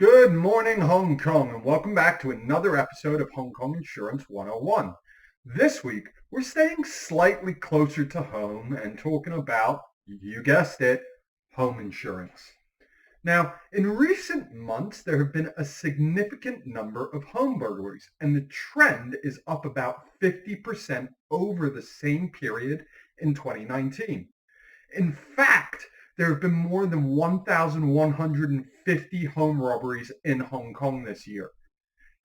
Good morning, Hong Kong, and welcome back to another episode of Hong Kong Insurance 101. This week, we're staying slightly closer to home and talking about, you guessed it, home insurance. Now, in recent months, there have been a significant number of home burglaries, and the trend is up about 50% over the same period in 2019. In fact, there have been more than 1,150 home robberies in Hong Kong this year.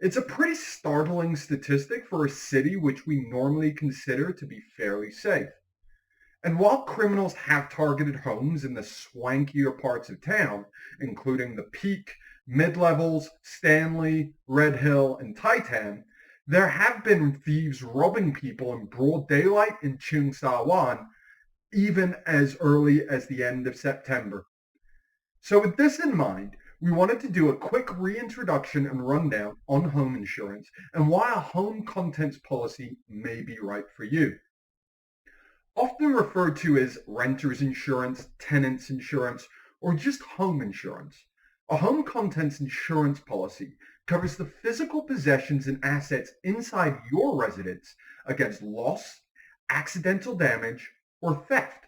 It's a pretty startling statistic for a city which we normally consider to be fairly safe. And while criminals have targeted homes in the swankier parts of town, including the Peak, Mid-Levels, Stanley, Red Hill, and Taitan, there have been thieves robbing people in broad daylight in Cheung Sa Wan even as early as the end of September. So with this in mind, we wanted to do a quick reintroduction and rundown on home insurance and why a home contents policy may be right for you. Often referred to as renter's insurance, tenant's insurance, or just home insurance, a home contents insurance policy covers the physical possessions and assets inside your residence against loss, accidental damage, or theft,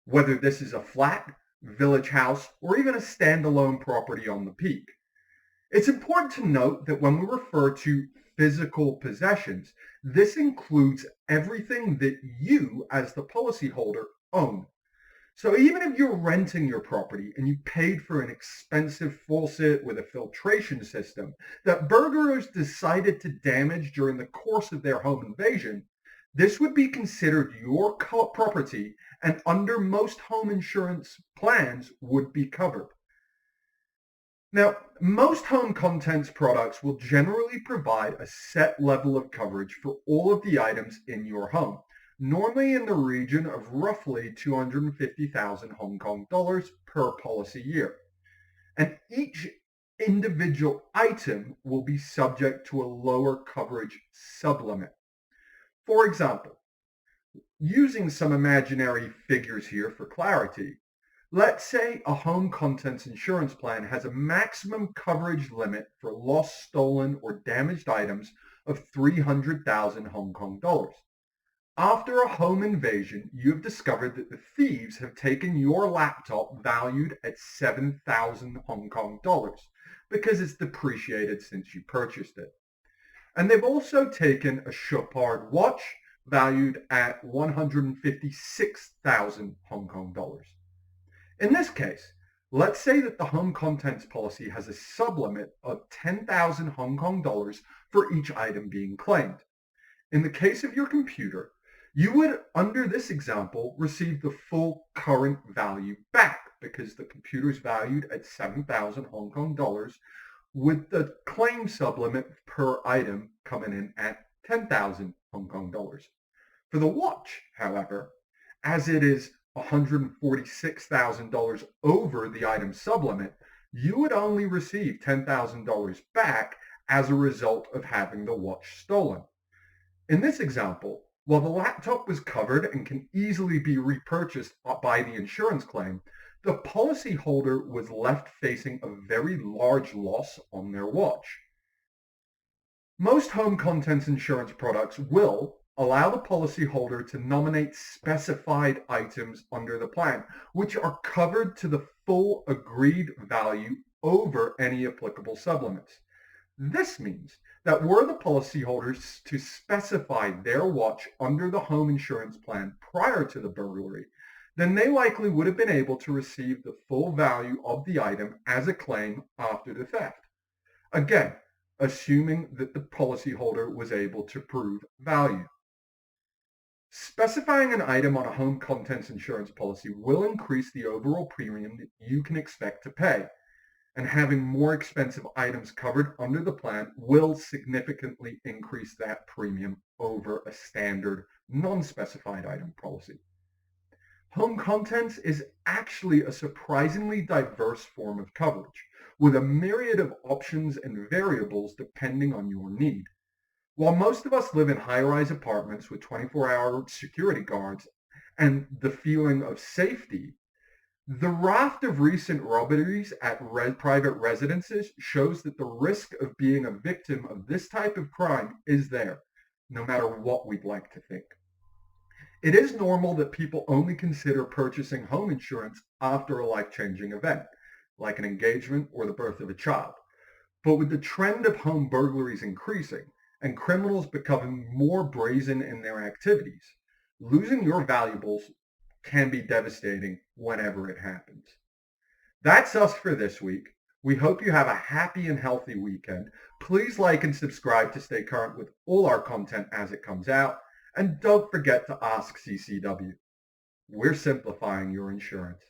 whether this is a flat, village house, or even a standalone property on the Peak. It's important to note that when we refer to physical possessions, this includes everything that you, as the policyholder, own. So even if you're renting your property and you paid for an expensive faucet with a filtration system that burglars decided to damage during the course of their home invasion, this would be considered your property and under most home insurance plans would be covered. Now, most home contents products will generally provide a set level of coverage for all of the items in your home, normally in the region of roughly 250,000 Hong Kong dollars per policy year. And each individual item will be subject to a lower coverage sublimit. For example, using some imaginary figures here for clarity, let's say a home contents insurance plan has a maximum coverage limit for lost, stolen, or damaged items of 300,000 Hong Kong dollars. After a home invasion, you have discovered that the thieves have taken your laptop valued at 7,000 Hong Kong dollars because it's depreciated since you purchased it. And they've also taken a Chopard watch valued at 156,000 Hong Kong dollars. In this case, let's say that the home contents policy has a sublimit of 10,000 Hong Kong dollars for each item being claimed. In the case of your computer, you would, under this example, receive the full current value back because the computer is valued at 7,000 Hong Kong dollars with the claim sublimit per item coming in at 10,000 Hong Kong dollars. For the watch, however, as it is $146,000 over the item sublimit, you would only receive $10,000 back as a result of having the watch stolen. In this example, while the laptop was covered and can easily be repurchased by the insurance claim, the policyholder was left facing a very large loss on their watch. Most home contents insurance products will allow the policyholder to nominate specified items under the plan, which are covered to the full agreed value over any applicable sublimits. This means that were the policyholders to specify their watch under the home insurance plan prior to the burglary, then they likely would have been able to receive the full value of the item as a claim after the theft. Again, assuming that the policyholder was able to prove value. Specifying an item on a home contents insurance policy will increase the overall premium that you can expect to pay, and having more expensive items covered under the plan will significantly increase that premium over a standard non-specified item policy. Home contents is actually a surprisingly diverse form of coverage, with a myriad of options and variables depending on your need. While most of us live in high-rise apartments with 24-hour security guards and the feeling of safety, The raft of recent robberies at private residences shows that the risk of being a victim of this type of crime is there, no matter what we'd like to think. It is normal that people only consider purchasing home insurance after a life-changing event, like an engagement or the birth of a child. But with the trend of home burglaries increasing and criminals becoming more brazen in their activities, losing your valuables can be devastating whenever it happens. That's us for this week. We hope you have a happy and healthy weekend. Please like and subscribe to stay current with all our content as it comes out. And don't forget to ask CCW. We're simplifying your insurance.